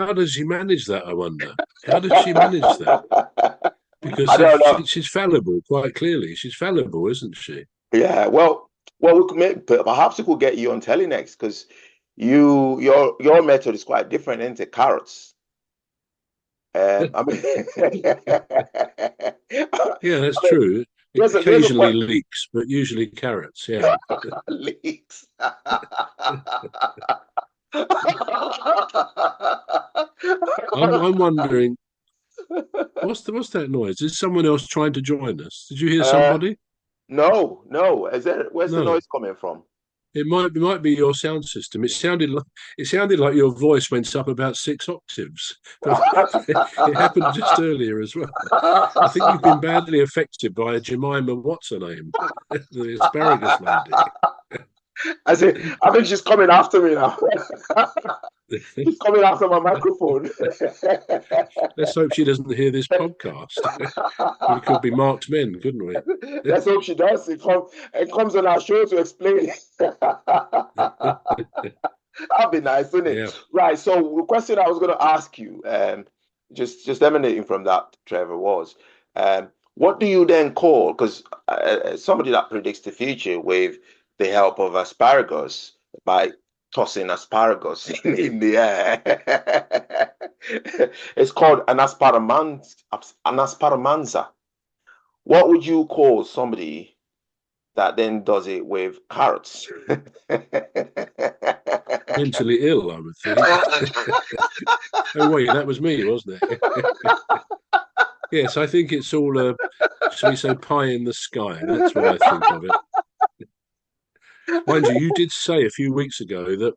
how does she manage that? I wonder. How does she manage that? I Because don't know. she's fallible, quite clearly. She's fallible, isn't she? Yeah, well, we could perhaps we could get you on telly next because your method is quite different, isn't it? Carrots. I mean, Yeah, that's I mean, true. there's a Occasionally point. leeks, but usually carrots. Yeah. Leaks. I'm wondering, what's that noise? Is someone else trying to join us? Did you hear uh, somebody? no, no. Where's the No. noise coming from? It might be your sound system. It sounded like your voice went up about 6 octaves, but it happened just earlier as well. I think you've been badly affected by a Jemima what's her name, the asparagus lady. I think she's coming after me now. She's coming after my microphone. Let's hope she doesn't hear this podcast. We could be marked men, couldn't we? Let's hope she does. It comes on our show to explain. That'd be nice, wouldn't Yeah. it? Right. So the question I was going to ask you, just emanating from that, Trevor, was, what do you then call? Because somebody that predicts the future with the help of asparagus by tossing asparagus in the air. It's called an asparamanza. What would you call somebody that then does it with carrots? Mentally ill, I would think. Oh, wait, that was me, wasn't it? Yes, I think it's all shall we say, pie in the sky. That's what I think of it. Mind you, you did say a few weeks ago that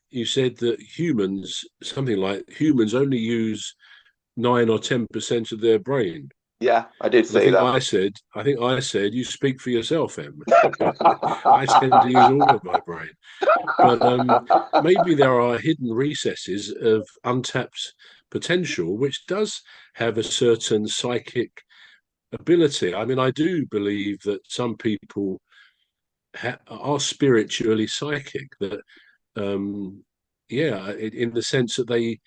you said that something like humans only use 9 or 10% of their brain. Yeah, I did And I say think that. I said, you speak for yourself, Em. I tend to use all of my brain. But maybe there are hidden recesses of untapped potential, which does have a certain psychic ability. I mean, I do believe that some people are spiritually psychic. That, yeah, in the sense that they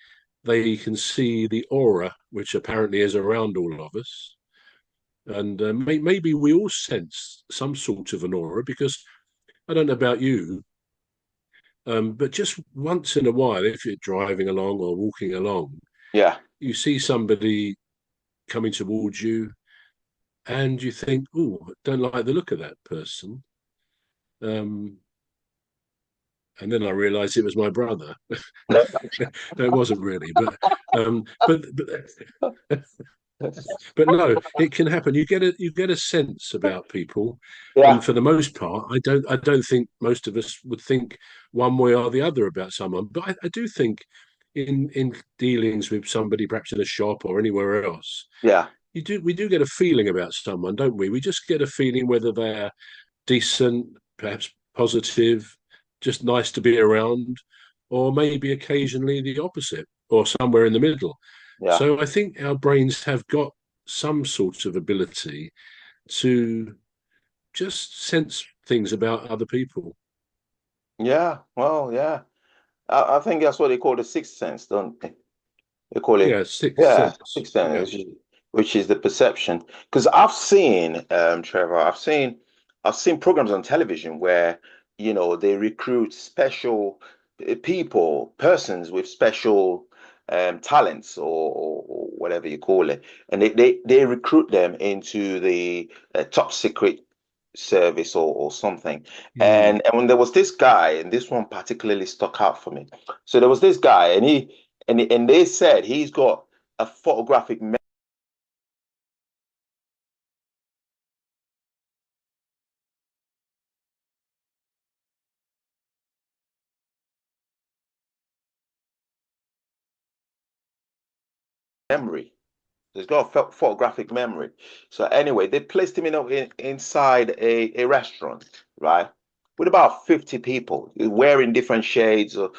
can see the aura which apparently is around all of us, and maybe we all sense some sort of an aura because I don't know about you, but just once in a while, if you're driving along or walking along, Yeah. you see somebody coming towards you, and you think, "Oh, don't like the look of that person." Um, and then I realised it was my brother. No, it wasn't really, but no, it can happen. You get a sense about people, Yeah. and for the most part, I don't think most of us would think one way or the other about someone. But I do think in dealings with somebody, perhaps in a shop or anywhere else, Yeah. we do get a feeling about someone, don't we? We just get a feeling whether they're decent, perhaps positive, just nice to be around, or maybe occasionally the opposite, or somewhere in the middle. Yeah. So I think our brains have got some sort of ability to just sense things about other people. Yeah. Well, yeah. I think that's what they call the sixth sense, don't they? They call it, Yeah, sixth yeah, sense. sixth Yeah. sense, which is the perception. Because I've seen, Trevor, I've seen programs on television where, they recruit special persons with special talents or whatever you call it, and they recruit them into the top secret service or something. Mm. And when there was this guy, and this one particularly stuck out for me. So there was this guy, and they said he's got a photographic memory. He's got a photographic memory. So anyway, they placed him inside a restaurant, right? With about 50 people wearing different shades or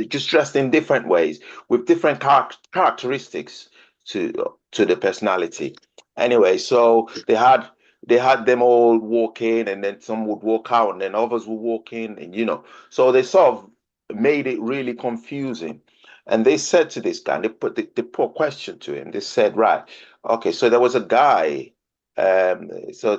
just dressed in different ways with different characteristics to the personality. Anyway, so they had them all walk in and then some would walk out and then others would walk in and so they sort of made it really confusing. And they said to this guy, and they put a question to him. They said, right, okay, so there was a guy. So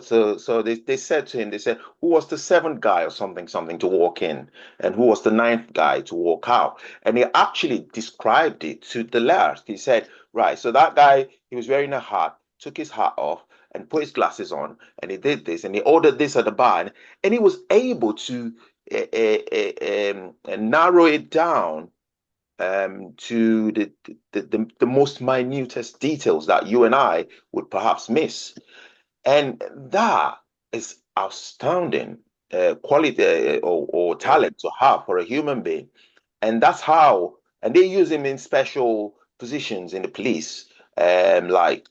they said to him, they said, who was the seventh guy or something to walk in, and who was the ninth guy to walk out? And he actually described it to the last. He said, right, so that guy, he was wearing a hat, took his hat off and put his glasses on, and he did this, and he ordered this at the bar, and he was able to narrow it down to the most minutest details that you and I would perhaps miss. And that is astounding quality or talent to have for a human being. And that's how, and they use him in special positions in the police, like,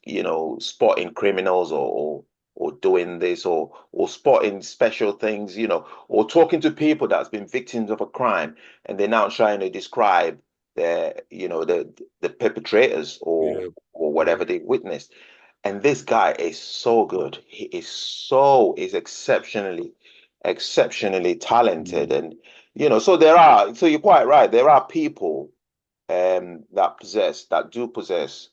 spotting criminals or doing this or spotting special things, or talking to people that's been victims of a crime, and they're now trying to describe the perpetrators Yeah. or whatever they witnessed. And this guy is so good. He is exceptionally talented. And so you're quite right. There are people that do possess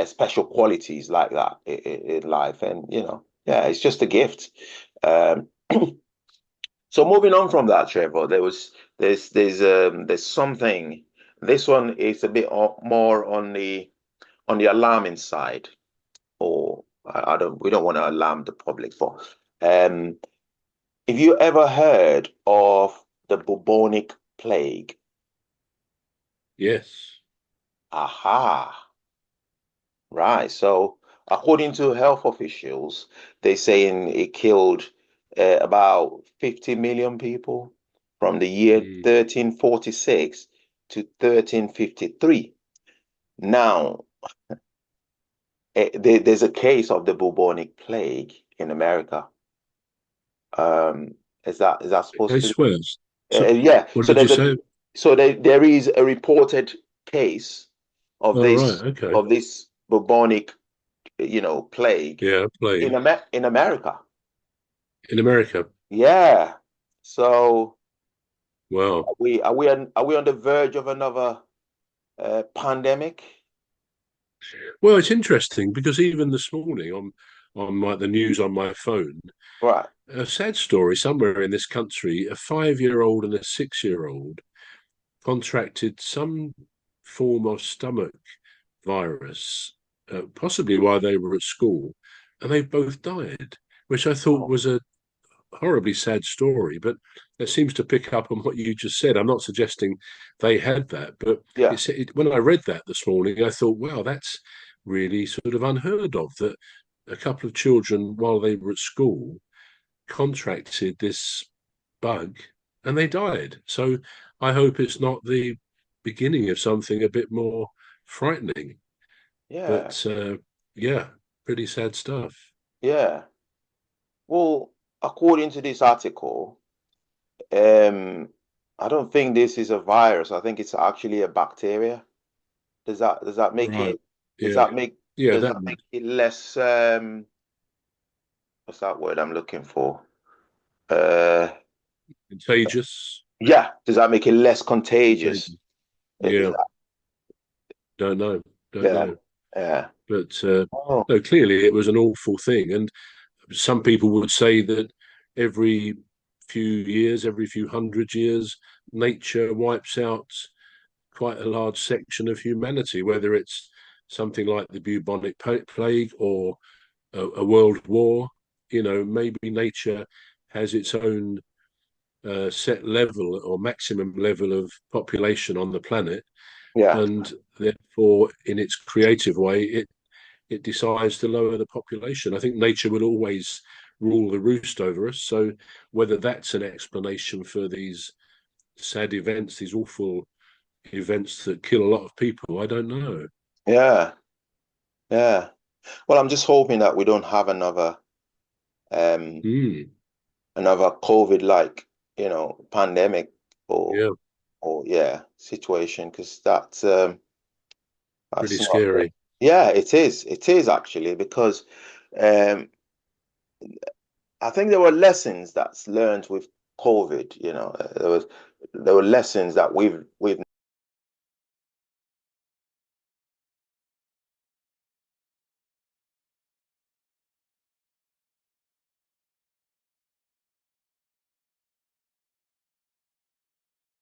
special qualities like that in life. And yeah, it's just a gift. So moving on from that, Trevor, there's something. This one is a bit more on the alarming side, or we don't want to alarm the public for. Have you ever heard of the bubonic plague? Yes. Aha. Right. So according to health officials, they're saying it killed about 50 million people from the year 1346 to 1353. Now, there's a case of the bubonic plague in America. Is that supposed to? Swears. So, Yeah. what So did you say? there is a reported case of Oh, right. Okay. this bubonic, plague Yeah, in plague America. in America. Yeah. So Wow. are we on the verge of another pandemic? Well, it's interesting because even this morning on the news on my phone, Right. a sad story somewhere in this country, a 5-year-old and a 6-year-old contracted some form of stomach virus, possibly while they were at school, and they both died, which I thought was a horribly sad story. But it seems to pick up on what you just said. I'm not suggesting they had that, but Yeah. when I read that this morning, I thought, wow, that's really sort of unheard of, that a couple of children, while they were at school, contracted this bug and they died. So I hope it's not the beginning of something a bit more frightening. Yeah. But yeah, pretty sad stuff. Yeah. Well, according to this article, um, I don't think this is a virus. I think it's actually a bacteria. Does that make Right. it does Yeah. that make Yeah, does that that would. make it less what's that word I'm looking for? Uh Contagious. yeah, does that make it less contagious? Contagious. Is Yeah. that, Don't know. Don't yeah, know. yeah. But Oh, no, clearly it was an awful thing. And some people would say that every few years, every few hundred years, nature wipes out quite a large section of humanity, whether it's something like the bubonic plague or a world war. Maybe nature has its own set level or maximum level of population on the planet, yeah. and therefore, in its creative way, it decides to lower the population. I think nature will always rule the roost over us. So whether that's an explanation for these sad events, these awful events that kill a lot of people, I don't know. Yeah. Yeah. Well, I'm just hoping that we don't have um Mm, another COVID like, pandemic or yeah, yeah, situation, because pretty that's not great. scary. Yeah, it is. It is actually because um I think there were lessons that's learned with COVID. You know, there were lessons that we've